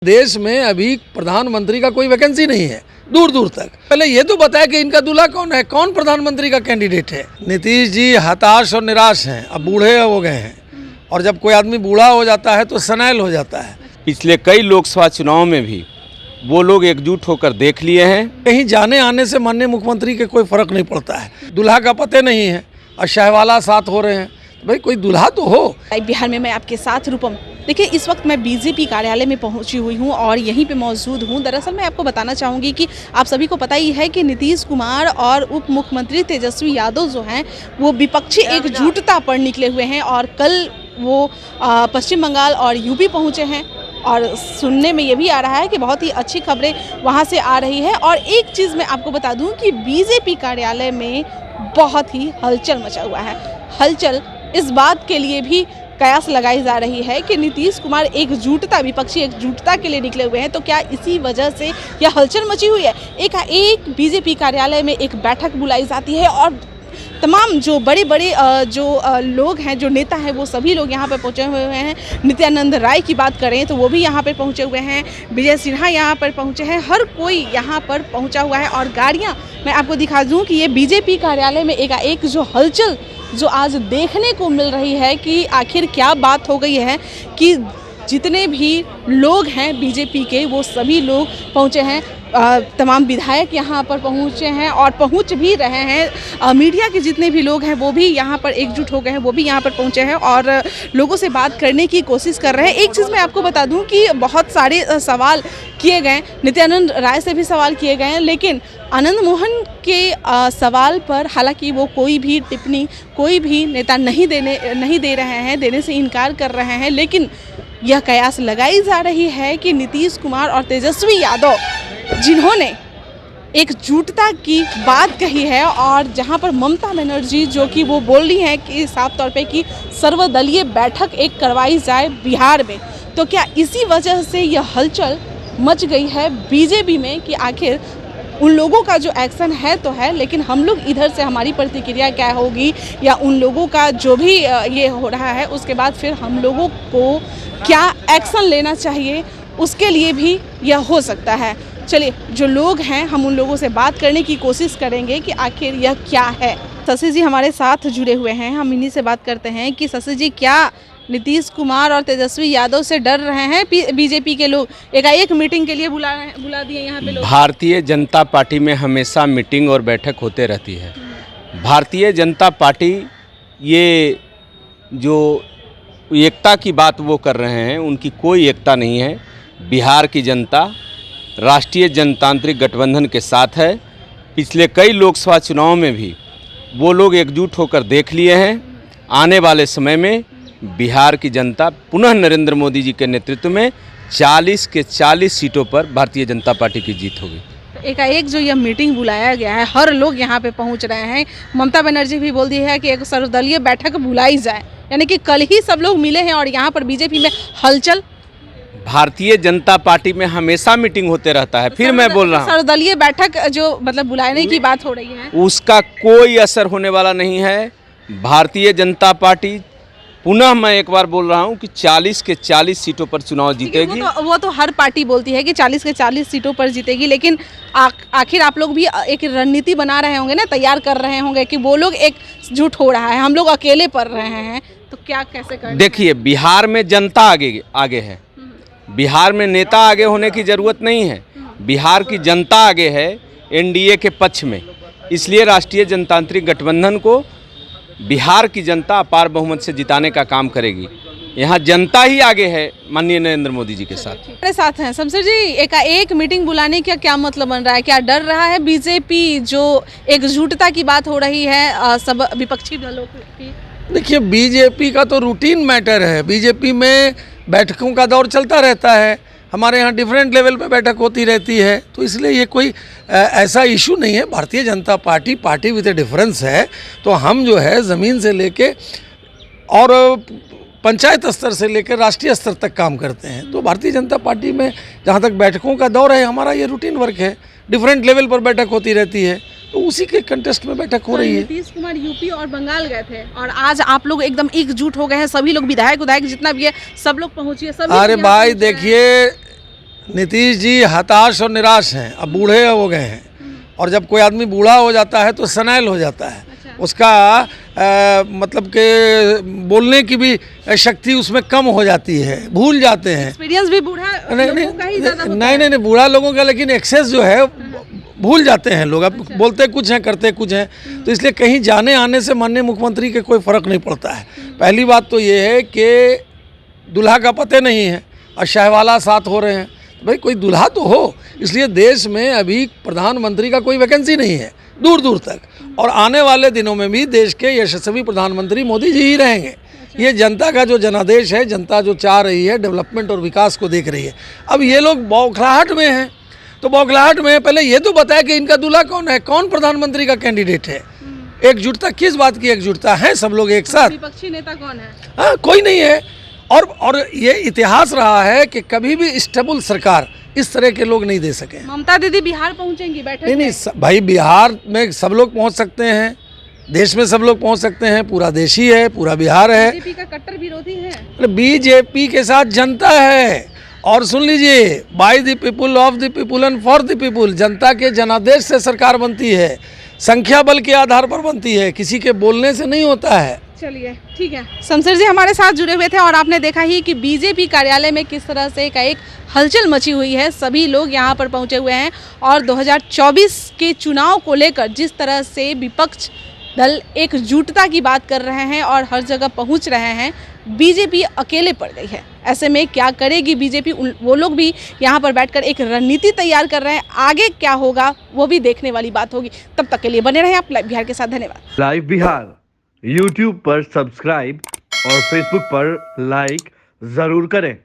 देश में अभी प्रधानमंत्री का कोई वैकेंसी नहीं है दूर दूर तक। पहले ये तो बताया कि इनका दूल्हा कौन है, कौन प्रधानमंत्री का कैंडिडेट है। नीतीश जी हताश और निराश हैं, अब बूढ़े हो गए हैं और जब कोई आदमी बूढ़ा हो जाता है तो सनैल हो जाता है। पिछले कई लोकसभा चुनाव में भी वो लोग एकजुट होकर देख लिए हैं। कहीं जाने आने से माननीय मुख्यमंत्री के कोई फर्क नहीं पड़ता है। दूल्हा का पते नहीं है और शहवाला साथ हो रहे हैं, भाई कोई दूल्हा तो हो। बिहार में मैं आपके साथ रूपम। देखिए, इस वक्त मैं बीजेपी कार्यालय में पहुंची हुई हूं और यहीं पे मौजूद हूं। दरअसल मैं आपको बताना चाहूँगी कि आप सभी को पता ही है कि नीतीश कुमार और उप मुख्यमंत्री तेजस्वी यादव जो हैं वो विपक्षी एकजुटता पर निकले हुए हैं और कल वो पश्चिम बंगाल और यूपी पहुँचे हैं और सुनने में ये भी आ रहा है कि बहुत ही अच्छी खबरें वहाँ से आ रही है। और एक चीज़ मैं आपको बता दूँ कि बीजेपी कार्यालय में बहुत ही हलचल मचा हुआ है। हलचल इस बात के लिए भी कयास लगाई जा रही है कि नीतीश कुमार एकजुटता, विपक्षी एकजुटता के लिए निकले हुए हैं, तो क्या इसी वजह से यह हलचल मची हुई है। एक बीजेपी कार्यालय में एक बैठक बुलाई जाती है और तमाम जो बड़े बड़े लोग हैं, जो नेता हैं, वो सभी लोग यहाँ पर पहुँचे हुए हैं। नित्यानंद राय की बात करें तो वो भी यहाँ पर पहुँचे हुए हैं, विजय सिन्हा यहाँ पर पहुँचे हैं, हर कोई यहाँ पर पहुँचा हुआ है। और गाड़ियाँ मैं आपको दिखा दूँ कि ये बीजेपी कार्यालय में एक जो हलचल जो आज देखने को मिल रही है कि आखिर क्या बात हो गई है कि जितने भी लोग हैं बीजेपी के वो सभी लोग पहुँचे हैं। तमाम विधायक यहाँ पर पहुँचे हैं और पहुँच भी रहे हैं। मीडिया के जितने भी लोग हैं वो भी यहाँ पर एकजुट हो गए हैं, वो भी यहाँ पर पहुँचे हैं और लोगों से बात करने की कोशिश कर रहे हैं। एक चीज़ मैं आपको बता दूँ कि बहुत सारे सवाल किए गए, नित्यानंद राय से भी सवाल किए गए हैं, लेकिन आनंद मोहन के सवाल पर हालांकि वो कोई भी टिप्पणी कोई भी नेता नहीं दे रहे हैं, देने से इनकार कर रहे हैं। लेकिन यह कयास लगाई जा रही है कि नीतीश कुमार और तेजस्वी यादव जिन्होंने एकजुटता की बात कही है और जहां पर ममता बनर्जी जो कि वो बोल रही हैं कि साफ तौर पे कि सर्वदलीय बैठक एक करवाई जाए बिहार में, तो क्या इसी वजह से यह हलचल मच गई है बीजेपी में कि आखिर उन लोगों का जो एक्शन है तो है, लेकिन हम लोग इधर से हमारी प्रतिक्रिया क्या होगी या उन लोगों का जो भी ये हो रहा है उसके बाद फिर हम लोगों को क्या एक्शन लेना चाहिए, उसके लिए भी यह हो सकता है। चलिए, जो लोग हैं हम उन लोगों से बात करने की कोशिश करेंगे कि आखिर यह क्या है। शशि जी हमारे साथ जुड़े हुए हैं, हम इन्हीं से बात करते हैं कि शशि जी, क्या नीतीश कुमार और तेजस्वी यादव से डर रहे हैं बीजेपी के लोग? एक मीटिंग के लिए बुला दिए यहाँ पे लोग। भारतीय जनता पार्टी में हमेशा मीटिंग और बैठक होते रहती है। भारतीय जनता पार्टी ये जो एकता की बात वो कर रहे हैं, उनकी कोई एकता नहीं है। बिहार की जनता राष्ट्रीय जनतांत्रिक गठबंधन के साथ है। पिछले कई लोकसभा चुनाव में भी वो लोग एकजुट होकर देख लिए हैं। आने वाले समय में बिहार की जनता पुनः नरेंद्र मोदी जी के नेतृत्व में 40 के 40 सीटों पर भारतीय जनता पार्टी की जीत होगी। एक जो यह मीटिंग बुलाया गया है, हर लोग यहाँ पे पहुँच रहे हैं। ममता बनर्जी भी बोल दी है कि एक सर्वदलीय बैठक बुलाई जाए, यानी कि कल ही सब लोग मिले हैं और यहाँ पर बीजेपी में हलचल। भारतीय जनता पार्टी में हमेशा मीटिंग होते रहता है। फिर मैं बोल रहा हूँ, सर्वदलीय बैठक जो मतलब बुलाने की बात हो रही है, उसका कोई असर होने वाला नहीं है। भारतीय जनता पार्टी, पुनः मैं एक बार बोल रहा हूं कि 40 के 40 सीटों पर चुनाव जीतेगी। वो तो हर पार्टी बोलती है कि 40 के 40 सीटों पर जीतेगी, लेकिन आखिर आप लोग भी एक रणनीति बना रहे होंगे ना, तैयार कर रहे होंगे कि वो लोग एकजुट हो रहा है, हम लोग अकेले पड़ रहे हैं, तो क्या कैसे करें? देखिए, बिहार में जनता आगे है। बिहार में नेता आगे होने की ज़रूरत नहीं है। बिहार की जनता आगे है एनडीए के पक्ष में। इसलिए राष्ट्रीय जनतांत्रिक गठबंधन को बिहार की जनता अपार बहुमत से जिताने का काम करेगी। यहाँ जनता ही आगे है माननीय नरेंद्र मोदी जी के साथ। हमारे साथ हैं शमशेर जी, एक मीटिंग बुलाने का क्या मतलब बन रहा है? क्या डर रहा है बीजेपी जो एकजुटता की बात हो रही है सब विपक्षी दलों की? देखिए, बीजेपी का तो रूटीन मैटर है। बीजेपी में बैठकों का दौर चलता रहता है। हमारे यहाँ डिफरेंट लेवल पे बैठक होती रहती है, तो इसलिए ये कोई ऐसा इशू नहीं है। Bharatiya Janata party with A difference है। तो हम जो है ज़मीन से लेके और पंचायत स्तर से लेकर राष्ट्रीय स्तर तक काम करते हैं। तो भारतीय जनता पार्टी में जहाँ तक बैठकों का दौर है, हमारा ये रूटीन वर्क है। डिफरेंट लेवल पर बैठक होती रहती है, तो उसी के कंटेस्ट में बैठक हो रही है। नीतीश कुमार यूपी और बंगाल गए थे और आज आप लोग एकदम एकजुट हो गए हैं, सभी लोग विधायक जितना भी है सब लोग पहुंचिए। अरे भाई देखिए, नीतीश जी हताश और निराश हैं, अब बूढ़े हो गए हैं, और जब कोई आदमी बूढ़ा हो जाता है तो सनैल हो जाता है। उसका मतलब कि बोलने की भी शक्ति उसमें कम हो जाती है, भूल जाते हैं। एक्सपीरियंस भी बूढ़ा लोगों का ही ज़्यादा होता है। नहीं, बूढ़ा लोगों का, लेकिन एक्सेस जो है भूल जाते हैं लोग। अब बोलते कुछ हैं करते कुछ हैं, तो इसलिए कहीं जाने आने से माननीय मुख्यमंत्री के कोई फ़र्क नहीं पड़ता है। पहली बात तो ये है कि दूल्हा का पते नहीं है और शहवाला साथ हो रहे हैं, तो भाई कोई दूल्हा तो हो। इसलिए देश में अभी प्रधानमंत्री का कोई वैकेंसी नहीं है दूर दूर तक, और आने वाले दिनों में भी देश के यशस्वी प्रधानमंत्री मोदी जी ही रहेंगे। ये जनता का जो जनादेश है, जनता जो चाह रही है डेवलपमेंट और विकास को देख रही है। अब ये लोग बौखलाहट में हैं, तो बौखलाहट में पहले ये तो बताया कि इनका दूल्हा कौन है, कौन प्रधानमंत्री का कैंडिडेट है। एकजुटता, किस बात की एकजुटता है, सब लोग एक साथ। विपक्षी नेता कौन है? हाँ, कोई नहीं है। और ये इतिहास रहा है कि कभी भी स्टेबल सरकार इस तरह के लोग नहीं दे सके। ममता दीदी बिहार पहुंचेंगी बैठक में? नहीं, भाई बिहार में सब लोग पहुंच सकते हैं, देश में सब लोग पहुंच सकते हैं, पूरा देश ही है, पूरा बिहार है। बीजेपी का कट्टर विरोधी है। बीजेपी के साथ जनता है, और सुन लीजिए, by the people, of the people and for the people. जनता के जनादेश से सरकार बनती है, संख्या बल के आधार पर बनती है, किसी के बोलने से नहीं होता है। चलिए ठीक है, शमशेर जी हमारे साथ जुड़े हुए थे, और आपने देखा ही कि बीजेपी कार्यालय में किस तरह से एक हलचल मची हुई है। सभी लोग यहाँ पर पहुँचे हुए हैं, और 2024 के चुनाव को लेकर जिस तरह से विपक्ष दल एकजुटता की बात कर रहे हैं और हर जगह पहुँच रहे हैं, बीजेपी अकेले पड़ गई है। ऐसे में क्या करेगी बीजेपी, वो लोग भी यहाँ पर बैठकर एक रणनीति तैयार कर रहे हैं। आगे क्या होगा वो भी देखने वाली बात होगी। तब तक के लिए बने रहें आप लाइव बिहार के साथ। धन्यवाद। लाइव बिहार YouTube पर सब्सक्राइब और Facebook पर लाइक जरूर करें।